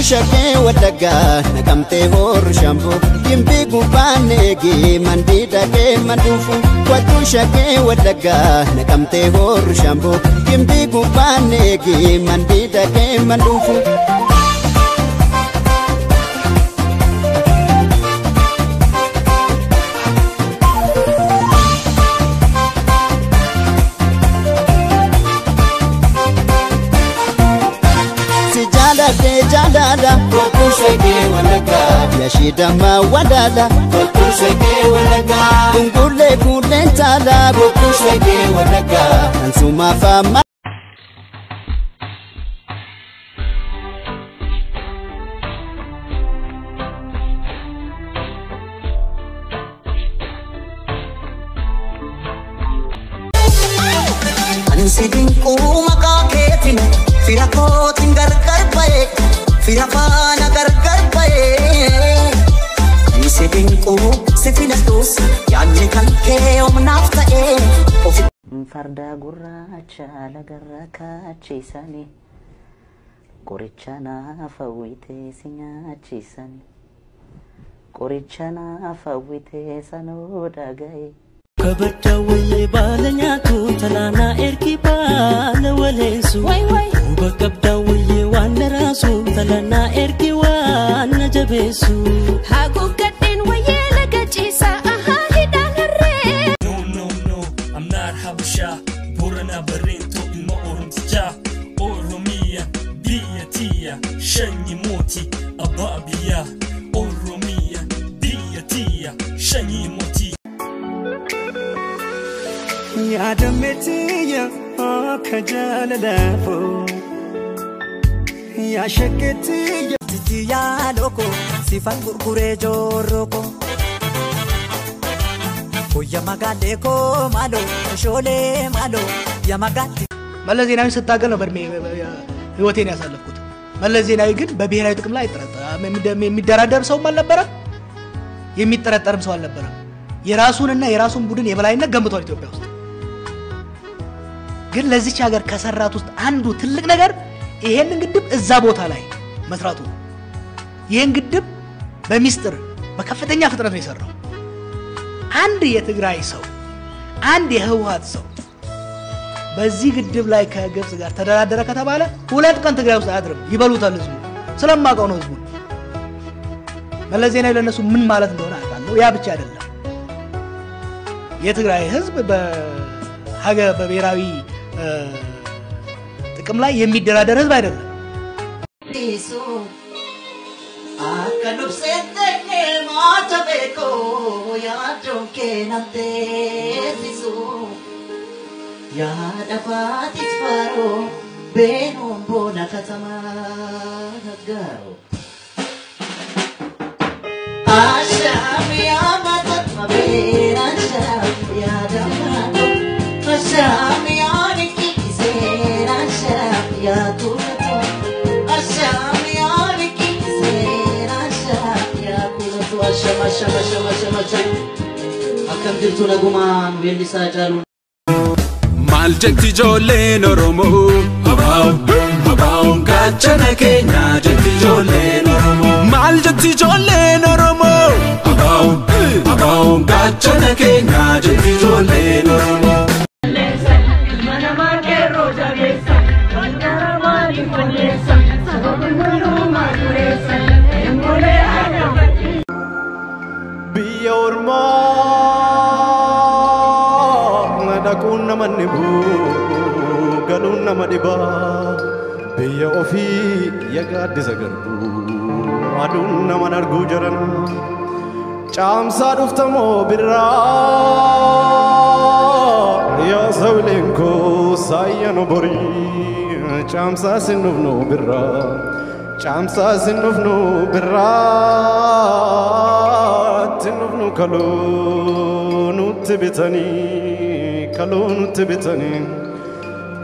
shake wadaga nakamte hor shambo yimbi gubanegi mandida ke mandufu watu shake wadaga nakamte hor shambo yimbi gubanegi mandida ke mandufu Jalada, koku shake walaga. Yashidama wadada, koku shake walaga. Kungule kulentala, koku shake walaga. Ansuma fama. Ansidin kumaka ketin, firako tinggar karpae. Firafana gargar pae Nise kumu sefina dos Yanni kan keo menafta Farda gurracha lagarraka chisani Korichana fawite sinya chisani Korichana fawite sanoda gai Kabatawaye balanyatu talana erki bala walensu Bakabdawaye wanarasu talana erki wana jabesu Hagukatin waye lagachisa aha hidanare No, I'm not Habasha Burana Barinto ilma orumtija Oromia, Diatia, Shanyi Moti, Ababia Oromia, Diatia, Shanyi Moti Ya dametiya kajalalafo Ya shaketiya Titiya loko Sifan gurgure joroko Kuya magaleko malo Shole malo Ya magati መለስ ዜናዊ ስታገል ነው በርሜ ህይወቴን ያሳለፍኩት መለስ ዜናዊ ግን በብሔራዊ ጥቅም ላይ የሚደራደር ሰው አልነበረ የሚጠረጠርም ሰው አልነበረ የራሱንና የራሱን ቡድን የበላይነት ገምቷል ኢትዮጵያ ውስጥ ግን ለዚች ሀገር ከሰራት ውስጥ አንዱ ትልቅ ነገር ይሄንን ግድብ እዛ ቦታ ላይ መስራቱ ይሄን ግድብ በሚስጥር በከፍተኛ ፍጥነት ነው የሰራው አንድ የትግራይ ሰው አንድ የህወሓት ሰው በዚህ ግድብ ላይ ከግብጽ ጋር ተደራደረ ከተባለ ሁለት ቀን ትግራይ ውስጥ አድርም ይበሉታል ህዝቡ ስለማቀው ነው ህዝቡ መለስ ዜናዊ ለነሱ ምን ማለት እንደሆነ አውቃለሁ ያ ብቻ አይደለም የትግራይ ህዝብ በሀገር በብሔራዊ ጥቅም ላይ የሚደራደር ህዝብ አይደለም ዲሱ አከሉብሰተኔ ማተቤኮ ያዶንኬ ናቴ ዲሱ ያ ደፋቲስ ፋሮ ቤኖን ቦና ከተማ ነጋሮ አሻም ያማተት ማቤና አሻም ያዳማቶ አሻም ያንኪ ዜና አሻም ያቱነቶ አሻም ያንኪ ዜና አሻም ያቱነቶ አሻም አከም ድርቱ ነጉማን ዌሊሳ ጫሉ Maljekti jolle noromo Abaw gachana kenya jekti jolle noromo Maljekti jolle noromo Abaw gachana kenya jekti jolle noromo Biya orma Nakun naman nibu galun naman iba biya ofi yagad zagarbu adun naman argu jaran chamsa duftamo birra ya zawlenko sayano bori chamsa sinuvno birra tinuvno kalonu tibitani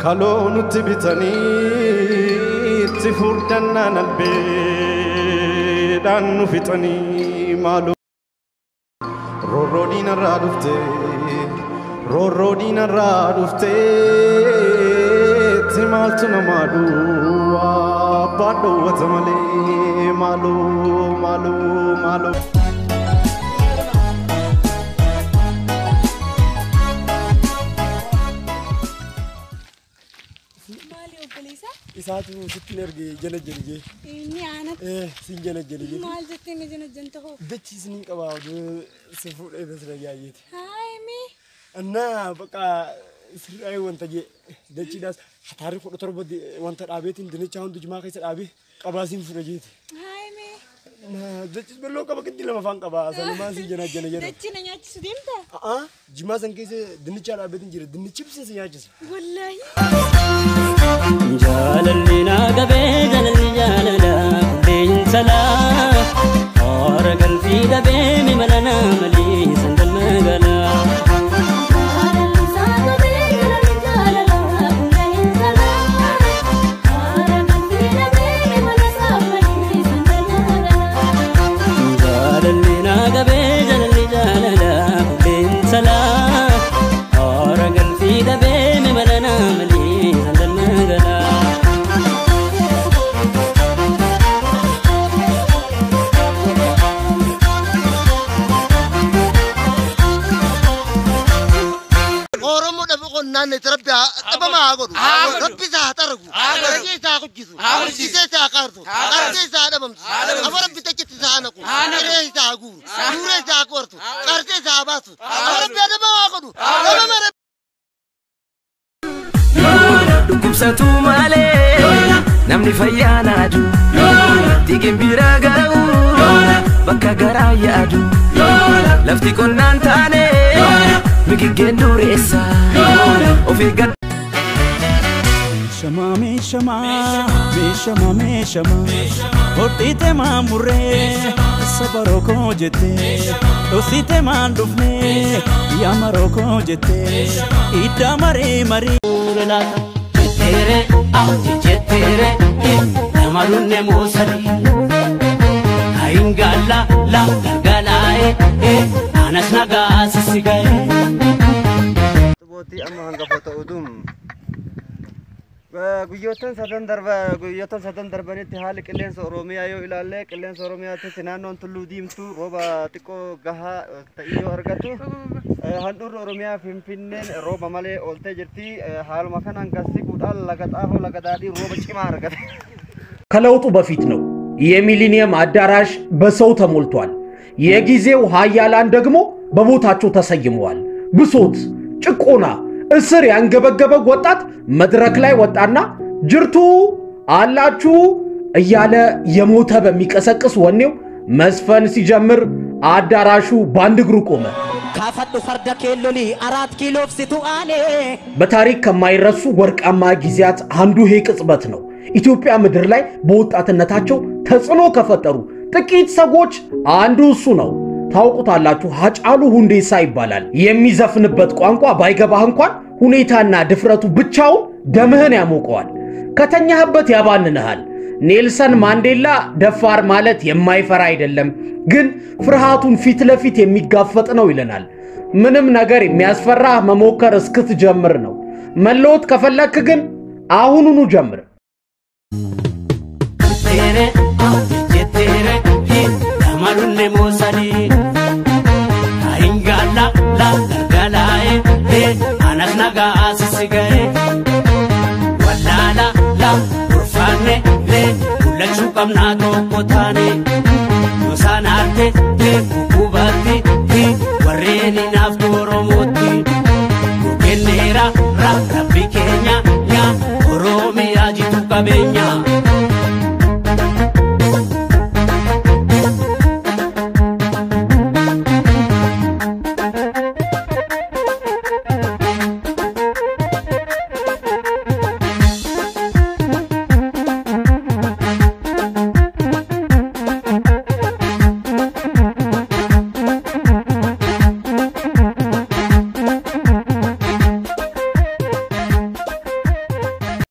kalonu tibitani tifurdanna nalbe danu fitani malu rorodina radufte timaltu namadu abbaa dhowwata malee maaloo maaloo maaloo. Isaatu sitti erge jala jalige. Inni aanat. Sin jala jalige. Maal jettee na jala janta hoo? Dachiisni qabaa si fuudhee basra yaayyeeti. Haayimi. Annaa baqa sirraa wanta jee dachiidhaas taariikh 17 wanta dhaabeetiin dinicha hundi jimaa keessa dhaabee qabaasiin fuudha jeeti. Haayimi. Dachiis balloo qaba qiddi lama faan qabaa sanumaan si jala jala jala. Dachi na nyaachisu deemta? Jimaa san keessa dinicha dhaabeetiin jira dinichi bisee si nyaachisa. Wallaahi. جاللنا قبي جالل جاللا بين سلا أورقل في دبي ملنا ملي سندل مغلا جاللنا قبي جالل جاللا بين سلا أورقل في دبي ملنا ملي سندل مغلا نان تربي تبى ما أقول ربي ساعترقو رجع ساعكجيسو جيسة ساعكارتو كارتة ساعدمم أفرم بتجت ساعنكو كره ساعكو نور ساعكورتو كارتة ساعباسو أفرم بيا تبى ما أقول تبى ما Dukum satu male, namni fayyana adu, tigin biragau, bakka garaya adu, lafti konan tane, mikiggen duresa, ofigat. Shama me shama, hotite mamure, sabaroko jete, osite mandufne, yamaroko jete, ida mari. Jetere, jetere, namarunne musari. Aingala, la galae, anas naga sisigae. Boti amma hanga foto udum. Guyyotan sadan darbanitti haali qilleensa Oromiyaa yoo ilaalle qilleensa Oromiyaatti naannoon tulluu diimtuu rooba xiqqoo gahaa ta'ii yoo argatu handhuurri Oromiyaa Finfinneen rooba malee ooltee jirti haaluma kanaan gassiquudhaan laga xaafoo laga daadhii rooba cimaa argate. ከለውጡ በፊት ነው የሚሊኒየም አዳራሽ በሰው ተሞልቷል። የጊዜው ሀያላን ደግሞ በቦታቸው ተሰይመዋል። ብሶት፣ ጭቆና፣ እስር ያንገበገበው ወጣት መድረክ ላይ ወጣና ጅርቱ አላችሁ እያለ የሞተ በሚቀሰቅስ ወኔው መስፈን ሲጀምር አዳራሹ ባንድ እግሩ ቆመ። ካፈዱ ፈርደ ኬሎሊ 4 ኪሎ ፍሲቱ አኔ በታሪክ ከማይረሱ ወርቃማ ጊዜያት አንዱ ይሄ ቅጽበት ነው። ኢትዮጵያ ምድር ላይ በወጣትነታቸው ተጽዕኖ ከፈጠሩ ጥቂት ሰዎች አንዱ እሱ ነው። ታውቁታላችሁ፣ ሃጫሉ ሁንዴሳ ይባላል። የሚዘፍንበት ቋንቋ ባይገባህ እንኳን ሁኔታና ድፍረቱ ብቻው ደምህን ያሞቀዋል፣ ከተኛህበት ያባንንሃል። ኔልሰን ማንዴላ ደፋር ማለት የማይፈራ አይደለም፣ ግን ፍርሃቱን ፊት ለፊት የሚጋፈጥ ነው ይለናል። ምንም ነገር የሚያስፈራ መሞከር እስክትጀምር ነው። መለወጥ ከፈለክ ግን አሁኑኑ ጀምር። Namarunne musari. Aingala, la galae, anas naga sisigae. Walala, la urfane, ulachu kamna tokotane. Yosanarte, kubati, warreni naftu oromoti. Kenera, rabbi Kenya, ya Oromia jitu kabenya.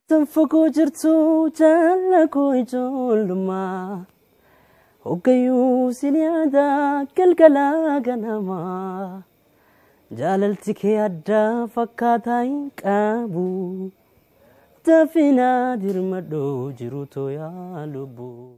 Tanfako jirtu jaalako ijoollummaa hoggayyuu siniyaada galgalaa ganamaa jaalalti kee addaa fakkaataa hin qabu tafina dirmadho jiru toya lubbu